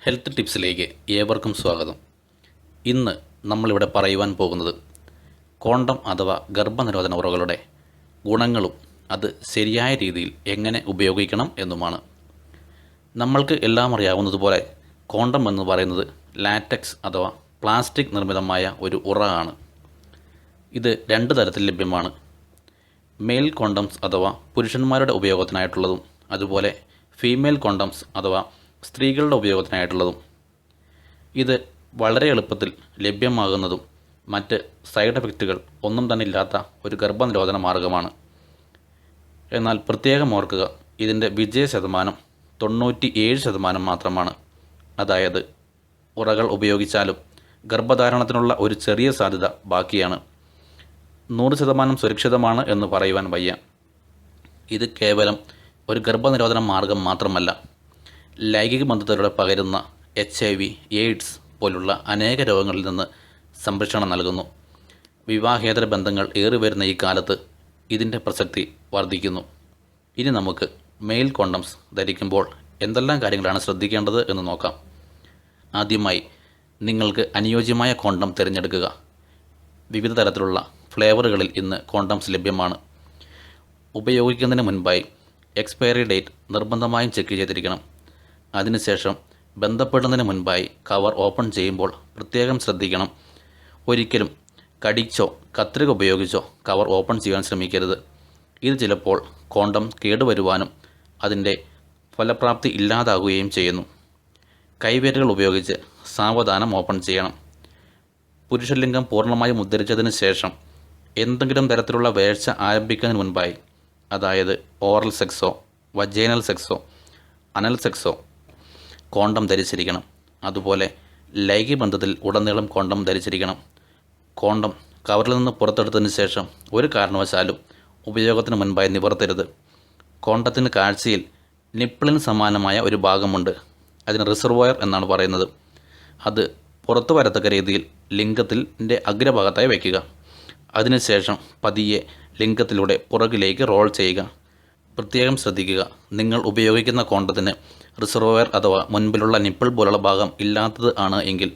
Health ടിപ്സിലേക്ക് ഏവർക്കും സ്വാഗതം. ഇന്ന് നമ്മളിവിടെ പറയുവാൻ പോകുന്നത് കോണ്ടം അഥവാ ഗർഭനിരോധന ഉറകളുടെ ഗുണങ്ങളും അത് ശരിയായ രീതിയിൽ എങ്ങനെ ഉപയോഗിക്കണം എന്നുമാണ്. നമ്മൾക്ക് എല്ലാം അറിയാവുന്നതുപോലെ കോണ്ടം എന്ന് പറയുന്നത് ലാറ്റക്സ് അഥവാ പ്ലാസ്റ്റിക് നിർമ്മിതമായ ഒരു ഉറ ആണ്. ഇത് രണ്ട് തരത്തിൽ ലഭ്യമാണ്. മെയിൽ കോണ്ടംസ് അഥവാ പുരുഷന്മാരുടെ ഉപയോഗത്തിനായിട്ടുള്ളതും അതുപോലെ ഫീമെയിൽ കോണ്ടംസ് അഥവാ സ്ത്രീകളുടെ ഉപയോഗത്തിനായിട്ടുള്ളതും. ഇത് വളരെ എളുപ്പത്തിൽ ലഭ്യമാകുന്നതും മറ്റ് സൈഡ് എഫക്റ്റുകൾ ഒന്നും തന്നെ ഇല്ലാത്ത ഒരു ഗർഭനിരോധന മാർഗമാണ്. എന്നാൽ പ്രത്യേകം ഓർക്കുക, ഇതിൻ്റെ വിജയ ശതമാനം 97% മാത്രമാണ്. അതായത് ഉറകൾ ഉപയോഗിച്ചാലും ഗർഭധാരണത്തിനുള്ള ഒരു ചെറിയ സാധ്യത ബാക്കിയാണ്. 100% സുരക്ഷിതമാണ് എന്ന് പറയുവാൻ വയ്യ. ഇത് കേവലം ഒരു ഗർഭനിരോധന മാർഗം മാത്രമല്ല, ലൈംഗിക ബന്ധത്തിലൂടെ പകരുന്ന HIV, എയ്ഡ്സ് പോലുള്ള അനേക രോഗങ്ങളിൽ നിന്ന് സംരക്ഷണം നൽകുന്നു. വിവാഹേതര ബന്ധങ്ങൾ ഏറിവരുന്ന ഈ കാലത്ത് ഇതിൻ്റെ പ്രസക്തി വർദ്ധിക്കുന്നു. ഇനി നമുക്ക് മെയിൽ കോണ്ടംസ് ധരിക്കുമ്പോൾ എന്തെല്ലാം കാര്യങ്ങളാണ് ശ്രദ്ധിക്കേണ്ടത് എന്ന് നോക്കാം. ആദ്യമായി നിങ്ങൾക്ക് അനുയോജ്യമായ കോണ്ടം തിരഞ്ഞെടുക്കുക. വിവിധ തരത്തിലുള്ള ഫ്ലേവറുകളിൽ ഇന്ന് കോണ്ടംസ് ലഭ്യമാണ്. ഉപയോഗിക്കുന്നതിന് മുൻപായി എക്സ്പയറി ഡേറ്റ് നിർബന്ധമായും ചെക്ക് ചെയ്തിരിക്കണം. അതിനുശേഷം ബന്ധപ്പെടുന്നതിന് മുൻപായി കവർ ഓപ്പൺ ചെയ്യുമ്പോൾ പ്രത്യേകം ശ്രദ്ധിക്കണം. ഒരിക്കലും കടിച്ചോ കത്രിക ഉപയോഗിച്ചോ കവർ ഓപ്പൺ ചെയ്യാൻ ശ്രമിക്കരുത്. ഇത് ചിലപ്പോൾ കോണ്ടം കേടുവരുവാനും അതിൻ്റെ ഫലപ്രാപ്തി ഇല്ലാതാകുകയും ചെയ്യുന്നു. കൈവിരലുകൾ ഉപയോഗിച്ച് സാവധാനം ഓപ്പൺ ചെയ്യണം. പുരുഷലിംഗം പൂർണ്ണമായും ഉദ്ധരിച്ചതിന് ശേഷം എന്തെങ്കിലും തരത്തിലുള്ള വേഴ്ച ആരംഭിക്കുന്നതിന് മുൻപായി, അതായത് ഓറൽ സെക്സോ വജൈനൽ സെക്സോ അനൽ സെക്സോ കോണ്ടം ധരിച്ചിരിക്കണം. അതുപോലെ ലൈംഗിക ബന്ധത്തിൽ ഉടനീളം കോണ്ടം ധരിച്ചിരിക്കണം. കോണ്ടം കവറിൽ നിന്ന് പുറത്തെടുത്തതിന് ശേഷം ഒരു കാരണവശാലും ഉപയോഗത്തിന് മുൻപായി നിവർത്തരുത്. കോണ്ടത്തിന് കാഴ്ചയിൽ നിപ്പിളിന് സമാനമായ ഒരു ഭാഗമുണ്ട്. അതിന് റിസർവോയർ എന്നാണ് പറയുന്നത്. അത് പുറത്തു വരത്തക്ക രീതിയിൽ ലിംഗത്തിൻ്റെ അഗ്രഭാഗത്തായി വയ്ക്കുക. അതിനുശേഷം പതിയെ ലിംഗത്തിലൂടെ പുറകിലേക്ക് റോൾ ചെയ്യുക. പ്രത്യേകം ശ്രദ്ധിക്കുക, നിങ്ങൾ ഉപയോഗിക്കുന്ന കോണ്ടത്തിന് റിസർവോയർ അഥവാ മുൻപിലുള്ള നിപ്പിൾ പോലുള്ള ഭാഗം ഇല്ലാത്തത് ആണ് എങ്കിൽ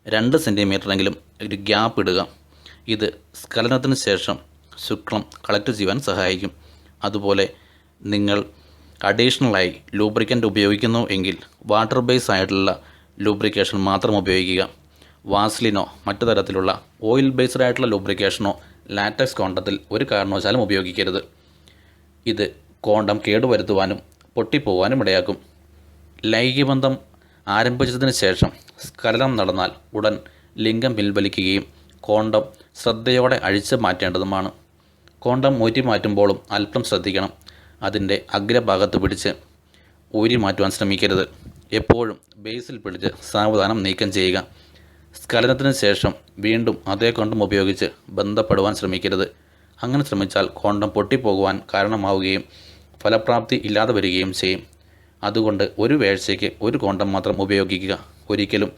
2 സെൻറ്റിമീറ്ററെങ്കിലും ഒരു ഗ്യാപ്പ് ഇടുക. ഇത് സ്ഖലനത്തിന് ശേഷം ശുക്ലം കളക്ട് ചെയ്യാൻ സഹായിക്കും. അതുപോലെ നിങ്ങൾ അഡീഷണലായി ലൂബ്രിക്കൻ്റ് ഉപയോഗിക്കുന്നു എങ്കിൽ വാട്ടർ ബേസ് ആയിട്ടുള്ള ലൂബ്രിക്കേഷൻ മാത്രം ഉപയോഗിക്കുക. വാസ്ലിനോ മറ്റു തരത്തിലുള്ള ഓയിൽ ബേസ്ഡ് ആയിട്ടുള്ള ലൂബ്രിക്കേഷനോ ലാറ്റക്സ് കോണ്ടത്തിൽ ഒരു കാരണവശാലും ഉപയോഗിക്കരുത്. ഇത് കോണ്ടം കേടുവരുത്തുവാനും പൊട്ടിപ്പോവാനും ഇടയാക്കും. ലൈംഗിക ബന്ധം ആരംഭിച്ചതിന് ശേഷം സ്ഖലനം നടന്നാൽ ഉടൻ ലിംഗം പിൻവലിക്കുകയും കോണ്ടം ശ്രദ്ധയോടെ അഴിച്ചു മാറ്റേണ്ടതുമാണ്. കോണ്ടം ഊരി മാറ്റുമ്പോഴും അല്പം ശ്രദ്ധിക്കണം. അതിൻ്റെ അഗ്രഭാഗത്ത് പിടിച്ച് ഊരി മാറ്റുവാൻ ശ്രമിക്കരുത്. എപ്പോഴും ബേസിൽ പിടിച്ച് സാവധാനം നീക്കം ചെയ്യുക. സ്ഖലനത്തിന് ശേഷം വീണ്ടും അതേ കോണ്ടം ഉപയോഗിച്ച് ബന്ധപ്പെടുവാൻ ശ്രമിക്കരുത്. അങ്ങനെ ശ്രമിച്ചാൽ കോണ്ടം പൊട്ടിപ്പോകുവാൻ കാരണമാവുകയും ഫലപ്രാപ്തി ഇല്ലാതെ വരികയും ചെയ്യും. അതുകൊണ്ട് ഒരു വേഴ്ചയ്ക്ക് ഒരു കോണ്ടം മാത്രം ഉപയോഗിക്കുക. ഒരിക്കലും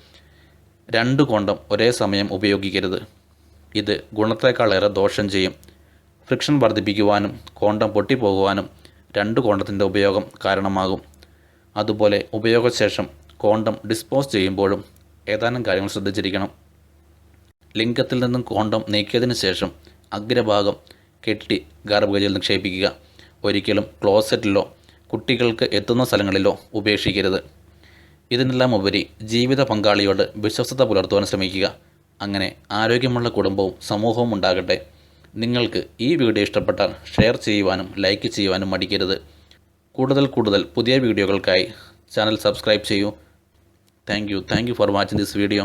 2 കോണ്ടം ഒരേ സമയം ഉപയോഗിക്കരുത്. ഇത് ഗുണത്തേക്കാളേറെ ദോഷം ചെയ്യും. ഫ്രിക്ഷൻ വർദ്ധിപ്പിക്കുവാനും കോണ്ടം പൊട്ടിപ്പോകുവാനും 2 കോണ്ടത്തിൻ്റെ ഉപയോഗം കാരണമാകും. അതുപോലെ ഉപയോഗശേഷം കോണ്ടം ഡിസ്പോസ് ചെയ്യുമ്പോഴും ഏതാനും കാര്യങ്ങൾ ശ്രദ്ധിച്ചിരിക്കണം. ലിംഗത്തിൽ നിന്നും കോണ്ടം നീക്കിയതിന് ശേഷം അഗ്രഭാഗം കെട്ടി ഗാർബേജിൽ നിക്ഷേപിക്കുക. ഒരിക്കലും ക്ലോസറ്റിലോ കുട്ടികൾക്ക് എത്തുന്ന സ്ഥലങ്ങളിലോ ഉപേക്ഷിക്കരുത്. ഇതിനെല്ലാം ഉപരി ജീവിത പങ്കാളിയോട് വിശ്വസ്തത പുലർത്തുവാൻ ശ്രമിക്കുക. അങ്ങനെ ആരോഗ്യമുള്ള കുടുംബവും സമൂഹവും ഉണ്ടാകട്ടെ. നിങ്ങൾക്ക് ഈ വീഡിയോ ഇഷ്ടപ്പെട്ടാൽ ഷെയർ ചെയ്യുവാനും ലൈക്ക് ചെയ്യുവാനും മടിക്കരുത്. കൂടുതൽ പുതിയ വീഡിയോകൾക്കായി ചാനൽ സബ്സ്ക്രൈബ് ചെയ്യൂ. Thank you for watching this video.